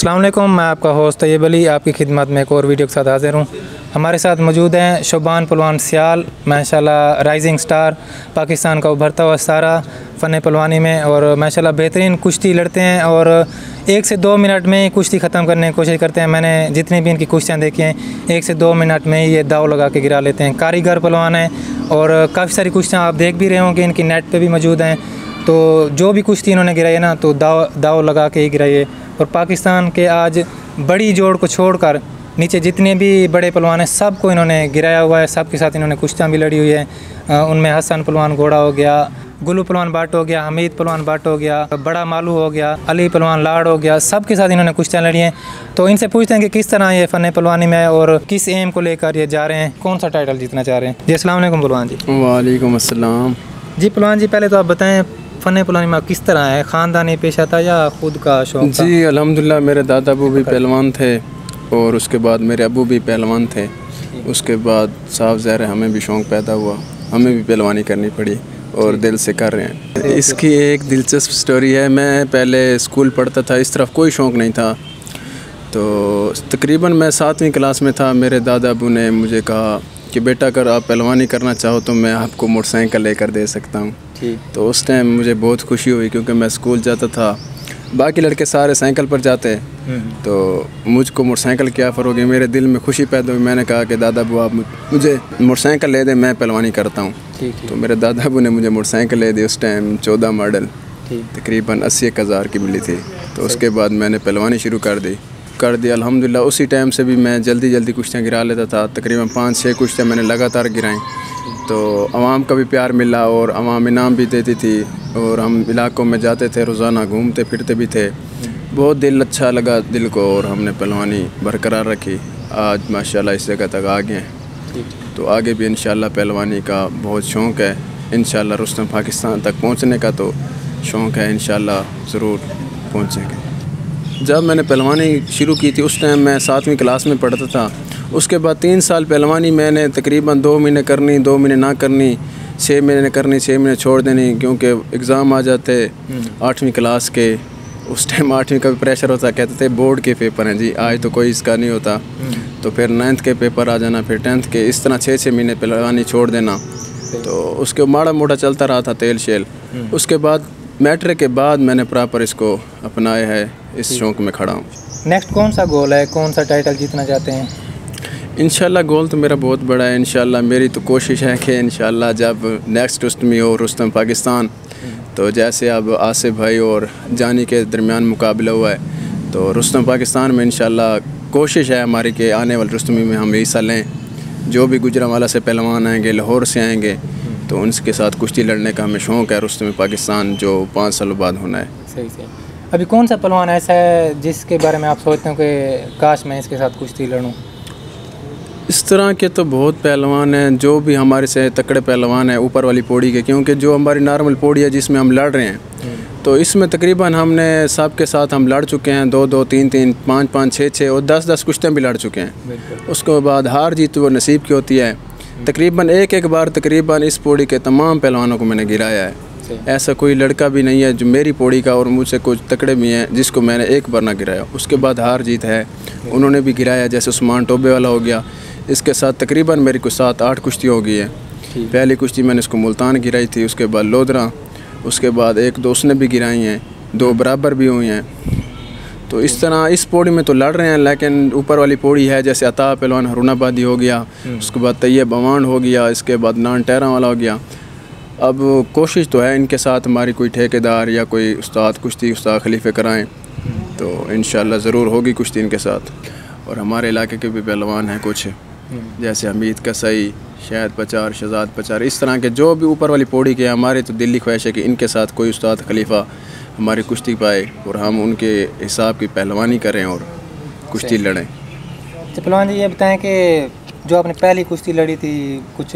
अस्सलाम वालेकुम, मैं आपका होस्ट तैयब अली आपकी खिदमत में एक और वीडियो के साथ हाज़िर हूँ। हमारे साथ मौजूद हैं शोबान पहलवान सियाल, माशाल्लाह राइजिंग स्टार, पाकिस्तान का उभरता हुआ सितारा फ़न पहलवानी में, और माशाल्लाह बेहतरीन कुश्ती लड़ते हैं और 1 से 2 मिनट में कुश्ती ख़त्म करने की कोशिश करते हैं। मैंने जितनी भी इनकी कुश्तियाँ देखी हैं 1 से 2 मिनट में ये दाव लगा के गिरा लेते हैं। कारीगर पहलवान हैं और काफ़ी सारी कुश्तियाँ आप देख भी रहे होंगे, इनकी नेट पर भी मौजूद हैं। तो जो भी कुश्ती इन्होंने गिराई है ना, तो दाव लगा के ही गिराई है। और पाकिस्तान के आज बड़ी जोड़ को छोड़कर नीचे जितने भी बड़े पहलवान हैं सबको इन्होंने गिराया हुआ है। सबके साथ इन्होंने कुश्तियाँ भी लड़ी हुई है। उनमें हसन पहलवान घोड़ा हो गया, गुल्लू पहलवान बाट हो गया, हमीद पहलवान बाट हो गया, बड़ा मालू हो गया, अली पहलवान लाड़ हो गया, सबके साथ इन्होंने कुश्तियाँ लड़ी हैं। तो इनसे पूछते हैं कि किस तरह ये फ़न पहलवानी में और किस एम को लेकर ये जा रहे हैं, कौन सा टाइटल जीतना चाह रहे हैं। जी अस्सलाम वालेकुम पहलवान जी। वालेकुम अस्सलाम। जी पहलवान जी, पहले तो आप बताएं फ़न पहलवानी में किस तरह है, ख़ानदानी पेशा था या ख़ुद का शौक़? जी अल्हम्दुलिल्लाह, मेरे दादा अबू भी पहलवान थे और उसके बाद मेरे अबू भी पहलवान थे। उसके बाद साफ ज़ाहिर है हमें भी शौक़ पैदा हुआ, हमें भी पहलवानी करनी पड़ी और दिल से कर रहे हैं। इसकी एक दिलचस्प स्टोरी है। मैं पहले स्कूल पढ़ता था, इस तरफ कोई शौक़ नहीं था। तो तकरीबन मैं 7वीं क्लास में था, मेरे दादा अबू ने मुझे कहा कि बेटा अगर आप पहलवानी करना चाहो तो मैं आपको मोटरसाइकिल लेकर दे सकता हूँ। तो उस टाइम मुझे बहुत खुशी हुई क्योंकि मैं स्कूल जाता था, बाकी लड़के सारे साइकिल पर जाते, तो मुझको मोटरसाइकिल क्या फ़रोगी, मेरे दिल में खुशी पैदा हुई। मैंने कहा कि दादा अबू आप मुझे मोटरसाइकिल ले दें, मैं पहलवानी करता हूँ। तो मेरे दादा अबू ने मुझे मोटरसाइकिल ले दी। उस टाइम 14 मॉडल तकरीबन 80-1 हज़ार की मिली थी। तो उसके बाद मैंने पहलवानी शुरू कर दी अल्हम्दुलिल्लाह। उसी टाइम से भी मैं जल्दी कुश्तियाँ गिरा लेता था। तकरीबन 5-6 कुश्तियाँ मैंने लगातार गिराई। तो आवाम का भी प्यार मिला और आवाम इनाम भी देती थी और हम इलाकों में जाते थे, रोज़ाना घूमते फिरते भी थे। बहुत दिल अच्छा लगा दिल को और हमने पहलवानी बरकरार रखी। आज माशाल्लाह इस जगह तक आ गए हैं। तो आगे भी इंशाल्लाह पहलवानी का बहुत शौक़ है। इंशाल्लाह रुस्तम पाकिस्तान तक पहुँचने का तो शौक़ है, इंशाल्लाह ज़रूर पहुँचेंगे। जब मैंने पहलवानी शुरू की थी उस टाइम मैं 7वीं क्लास में पढ़ता था। उसके बाद 3 साल पहलवानी मैंने तकरीबन 2 महीने करनी, 2 महीने ना करनी, 6 महीने करनी, 6 महीने छोड़ देनी, क्योंकि एग्ज़ाम आ जाते 8वीं क्लास के। उस टाइम 8वीं का भी प्रेशर होता, कहते थे बोर्ड के पेपर हैं जी, आज तो कोई इसका नहीं होता। तो फिर 9th के पेपर आ जाना, फिर 10th के, इस तरह 6-6 महीने पहलवानी छोड़ देना। तो उसके माड़ा मोटा चलता रहा था तेल शेल। उसके बाद मैट्रिक के बाद मैंने प्रॉपर इसको अपनाया है, इस शौक़ में खड़ा हूँ। नेक्स्ट कौन सा गोल है, कौन सा टाइटल जीतना चाहते हैं? इंशाल्लाह गोल तो मेरा बहुत बड़ा है। इंशाल्लाह मेरी तो कोशिश है कि इंशाल्लाह जब नेक्स्ट रुस्तमी हो रुस्तम पाकिस्तान, तो जैसे अब आसिफ भाई और जानी के दरमियान मुकाबला हुआ है, तो रुस्तम पाकिस्तान में इंशाल्लाह कोशिश है हमारी कि आने वाले रुस्तमी में हम हिस्सा लें। जो भी गुजरांवाला से पहलवान आएंगे, लाहौर से आएंगे, तो उनके साथ कुश्ती लड़ने का हमें शौक़ है। रुस्तम पाकिस्तान जो 5 सालों बाद होना है। सही। अभी कौन सा पहलवान ऐसा है जिसके बारे में आप सोचते हो कि काश मैं इसके साथ कुश्ती लड़ूं? इस तरह के तो बहुत पहलवान हैं जो भी हमारे से तकड़े पहलवान हैं ऊपर वाली पौड़ी के, क्योंकि जो हमारी नॉर्मल पौड़ी है जिसमें हम लड़ रहे हैं, तो इसमें तकरीबन हमने सबके साथ हम लड़ चुके हैं। 2-2, 3-3, 5-5, 6-6 और 10-10 कुश्तियाँ भी लड़ चुके हैं। उसके बाद हार जीत वो नसीब की होती है। तकरीबन एक बार तकरीबन इस पौड़ी के तमाम पहलवानों को मैंने गिराया है। ऐसा कोई लड़का भी नहीं है जो मेरी पौड़ी का और मुझसे कुछ तकड़े भी हैं जिसको मैंने एक बार ना गिराया। उसके बाद हार जीत है, उन्होंने भी गिराया, जैसे उस्मान टोबे वाला हो गया। इसके साथ तकरीबन मेरी कुछ 7-8 कुश्ती हो गई है। पहली कुश्ती मैंने इसको मुल्तान गिराई थी, उसके बाद लोधरा, उसके बाद एक दोस्त ने भी गिराई हैं, 2 बराबर भी हुई हैं। तो इस तरह इस पौड़ी में तो लड़ रहे हैं, लेकिन ऊपर वाली पौड़ी है जैसे अता पहलवान हरुणाबादी हो गया, उसके बाद तैयब अवान हो गया, इसके बाद नान टहरा वाला हो गया। अब कोशिश तो है इनके साथ हमारी कोई ठेकेदार या कोई उस्ताद कुश्ती उस्ताद खलीफे कराएं, तो इंशाल्लाह ज़रूर होगी कुश्ती इनके साथ। और हमारे इलाके के भी पहलवान हैं कुछ, जैसे हमीद कसई, शायद पचार, शहजाद पचार, इस तरह के जो भी ऊपर वाली पौड़ी के। हमारी तो दिली ख्वाहिश है कि इनके साथ कोई उस्ताद खलीफा हमारी कुश्ती पाए और हम उनके हिसाब की पहलवानी करें और कुश्ती लड़ें। तो पहलवान जी ये बताएं कि जो आपने पहली कुश्ती लड़ी थी कुछ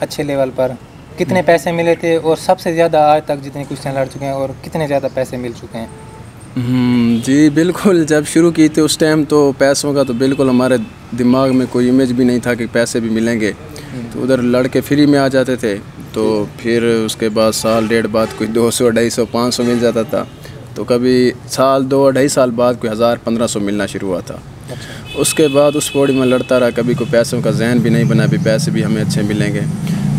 अच्छे लेवल पर, कितने पैसे मिले थे और सबसे ज़्यादा आज तक जितनी कुश्तियाँ लड़ चुके हैं और कितने ज़्यादा पैसे मिल चुके हैं? जी बिल्कुल, जब शुरू की थी उस टाइम तो पैसों का तो बिल्कुल हमारे दिमाग में कोई इमेज भी नहीं था कि पैसे भी मिलेंगे। तो उधर लड़के फ्री में आ जाते थे, तो फिर उसके बाद साल डेढ़ बाद कुछ 200, 250, 500 मिल जाता था। तो कभी साल 2-2.5 साल बाद कोई 1000-1500 मिलना शुरू हुआ था। अच्छा। उसके बाद उस पौड़ी में लड़ता रहा, कभी कोई पैसों का जहन भी नहीं बना, भी पैसे भी हमें अच्छे मिलेंगे।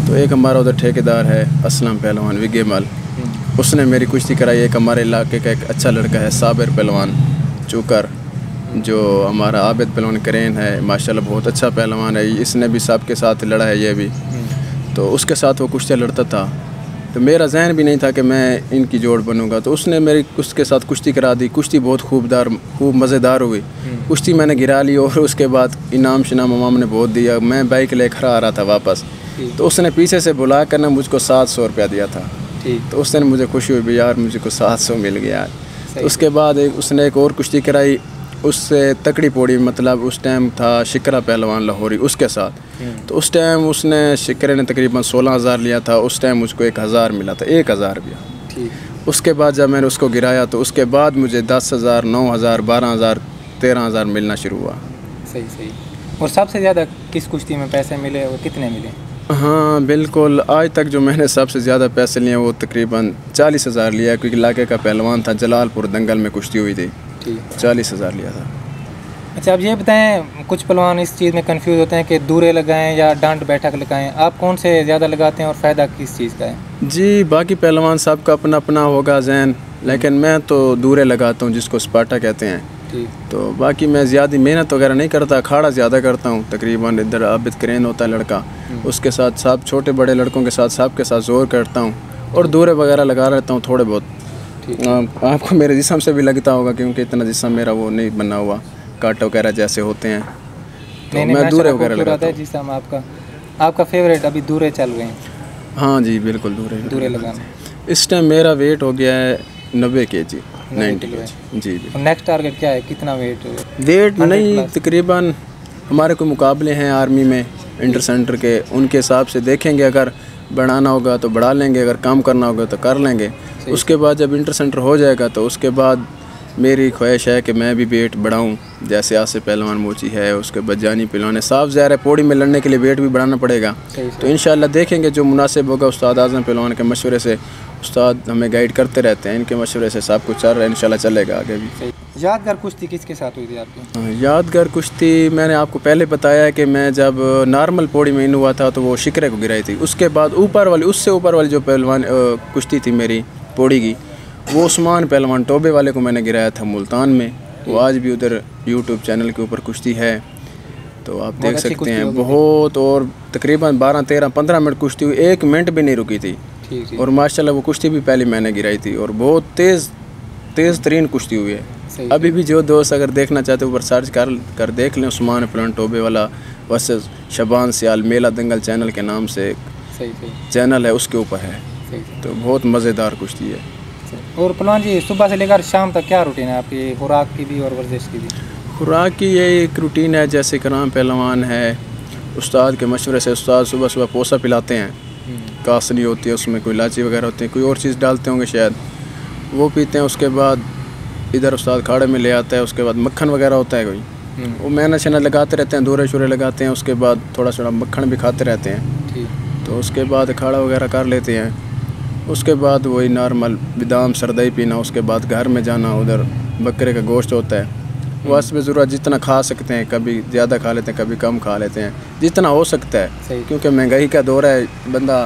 तो एक हमारा उधर ठेकेदार है असलम पहलवान विगेमल, उसने मेरी कुश्ती कराई। एक हमारे इलाके का एक अच्छा लड़का है साबिर पहलवान चूकर, जो हमारा आबिद पहलवान करेन है, माशाल्लाह बहुत अच्छा पहलवान है, इसने भी सबके साथ लड़ा है ये भी। तो उसके साथ वो कुश्तियाँ लड़ता था, तो मेरा जहन भी नहीं था कि मैं इनकी जोड़ बनूंगा। तो उसने मेरी उसके साथ कुश्ती करा दी। कुश्ती बहुत खूब मज़ेदार हुई। कुश्ती मैंने गिरा ली और उसके बाद इनाम शिनाम अमाम ने बहुत दिया। मैं बाइक लेकर आ रहा था वापस, तो उसने पीछे से बुला कर ना मुझको 700 रुपया दिया था। तो उस दिन मुझे खुशी हुई भी यार मुझको 700 मिल गया। तो उसके बाद उसने एक और कुश्ती कराई, उससे तकड़ी पौड़ी, मतलब उस टाइम था शिकरा पहलवान लाहौरी उसके साथ। तो उस टाइम उसने शिकरे ने तकरीबन 16,000 लिया था, उस टाइम मुझको 1,000 मिला था, 1,000 रुपया। उसके बाद जब मैंने उसको गिराया तो उसके बाद मुझे 10,000, 9,000, 12,000, 13,000 मिलना शुरू हुआ। सही। और सबसे ज़्यादा किस कुश्ती में पैसे मिले और कितने मिले? हाँ बिल्कुल, आज तक जो मैंने सबसे ज़्यादा पैसे लिए वो तकरीबन 40,000 लिया, क्योंकि इलाके का पहलवान था, जलालपुर दंगल में कुश्ती हुई थी। 40,000 लिया था। अच्छा, अब ये बताएं, कुछ पहलवान इस चीज़ में कंफ्यूज होते हैं कि दूरे लगाएं या डांट बैठक लगाएं, आप कौन से ज़्यादा लगाते हैं और फ़ायदा किस चीज़ का है? जी, बाकी पहलवान सबका अपना अपना होगा जहन, लेकिन मैं तो दूरे लगाता हूँ, जिसको स्पाटा कहते हैं। तो बाकी मैं ज़्यादा मेहनत वगैरह नहीं करता, अखाड़ा ज़्यादा करता हूँ। तकरीबन इधर आबिद करेन होता है लड़का, उसके साथ सब छोटे बड़े लड़कों के साथ सबके साथ ज़ोर करता हूँ और दूरे वगैरह लगा रहता हूँ थोड़े बहुत। आपको मेरे जिस्म से भी लगता होगा, क्योंकि इतना जिस्म मेरा वो नहीं बना हुआ, काट वगैरह जैसे होते हैं, तो मैं दूरे वगैरह लगाता हूँ। जिस्म आपका फेवरेट अभी दूरे चल रहे हैं? हाँ जी बिल्कुल, दूरे लगाना। इस टाइम मेरा वेट हो गया है 90 kg, 90 kg जी। नेक्स्ट टारगेट क्या है, कितना वेट नहीं, तकरीबन हमारे कोई मुकाबले हैं आर्मी में इंटर सेंटर के, उनके हिसाब से देखेंगे, अगर बढ़ाना होगा तो बढ़ा लेंगे, अगर कम करना होगा तो कर लेंगे। उसके बाद जब इंटर सेंटर हो जाएगा तो उसके बाद मेरी ख्वाहिश है कि मैं भी वेट बढ़ाऊं, जैसे आसिफ पहलवान मोची है, उसके बाद जानी पहलवान है। साफ ज़ाहिर है पौड़ी में लड़ने के लिए वेट भी बढ़ाना पड़ेगा। तो इंशाल्लाह देखेंगे जो मुनासिब होगा। उस्ताद आज़म पहलवान के मशवरे से, उस्ताद हमें गाइड करते रहते हैं, इनके मशवरे से सब कुछ चल रहा है, इंशाल्लाह चलेगा आगे भी। यादगार कुश्ती किसके साथ हुई थी आपकी? यादगार कुश्ती मैंने आपको पहले बताया है कि मैं जब नॉर्मल पौड़ी में इन हुआ था तो वो शिकरे को गिराई थी। उसके बाद ऊपर वाली, उससे ऊपर वाली जो पहलवान कुश्ती थी मेरी पौड़ी की, वो उस्मान पहलवान टोबे वाले को मैंने गिराया था मुल्तान में। वो आज भी उधर यूट्यूब चैनल के ऊपर कुश्ती है, तो आप देख सकते हैं बहुत। और तकरीबन 12, 13, 15 मिनट कुश्ती हुई, 1 मिनट भी नहीं रुकी थी। और माशाल्लाह वो कुश्ती भी पहले मैंने गिराई थी और बहुत तेज़ तरीन कुश्ती हुई है। अभी भी जो दोस्त अगर देखना चाहते हैं ऊपर सर्च कर देख लें, उस्मान पहलवान टोबे वाला वर्सेस शबान सियाल, मेला दंगल चैनल के नाम से चैनल है, उसके ऊपर है। तो बहुत मज़ेदार कुश्ती है। और पहलवान जी, सुबह से लेकर शाम तक क्या रूटीन है आपकी, खुराक की भी और वर्जिश की भी? खुराक की ये एक रूटीन है, जैसे कराम पहलवान है, उस्ताद के मशवरे से उस्ताद सुबह सुबह पोसा पिलाते हैं, कासनी होती है, उसमें कोई इलायची वगैरह होती है, कोई और चीज़ डालते होंगे शायद, वो पीते हैं। उसके बाद इधर उस्ताद खाड़े में ले आता है, उसके बाद मक्खन वगैरह होता है कोई, वो मेहनत शहनत लगाते रहते हैं, दूरे शूरे लगाते हैं। उसके बाद थोड़ा थोड़ा मक्खन भी खाते रहते हैं। तो उसके बाद खाड़ा वगैरह कर लेते हैं। उसके बाद वही नॉर्मल बादाम सरदई पीना। उसके बाद घर में जाना, उधर बकरे का गोश्त होता है, बस में ज़रूरत जितना खा सकते हैं, कभी ज़्यादा खा लेते हैं, कभी कम खा लेते हैं, जितना हो सकता है, क्योंकि महंगाई का दौर है, बंदा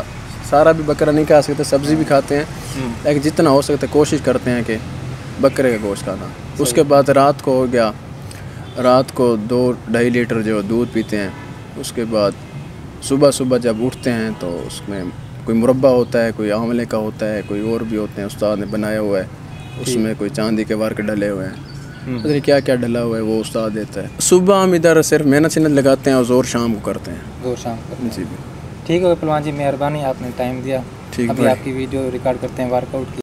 सारा भी बकरा नहीं खा सकता, सब्ज़ी भी खाते हैं, लेकिन जितना हो सकता है कोशिश करते हैं कि बकरे का गोश्त खाना। उसके बाद रात को हो गया, रात को 2-2.5 लीटर जो दूध पीते हैं। उसके बाद सुबह सुबह जब उठते हैं तो उसमें कोई मुरब्बा होता है, कोई आंवले का होता है, कोई और भी होते हैं, उस्ताद ने बनाया हुआ है, उसमें कोई चांदी के वर्क डले हुए हैं, पता नहीं क्या क्या डला हुआ है, वो उस्ताद देता है। सुबह हम इधर सिर्फ मेहनत शहनत लगाते हैं और ज़ोर शाम को करते हैं। ज़ोर शाम को जी। ठीक है पहलवान जी, मेहरबानी, आपने टाइम दिया। ठीक, अभी आपकी वीडियो रिकॉर्ड करते हैं वर्कआउट की।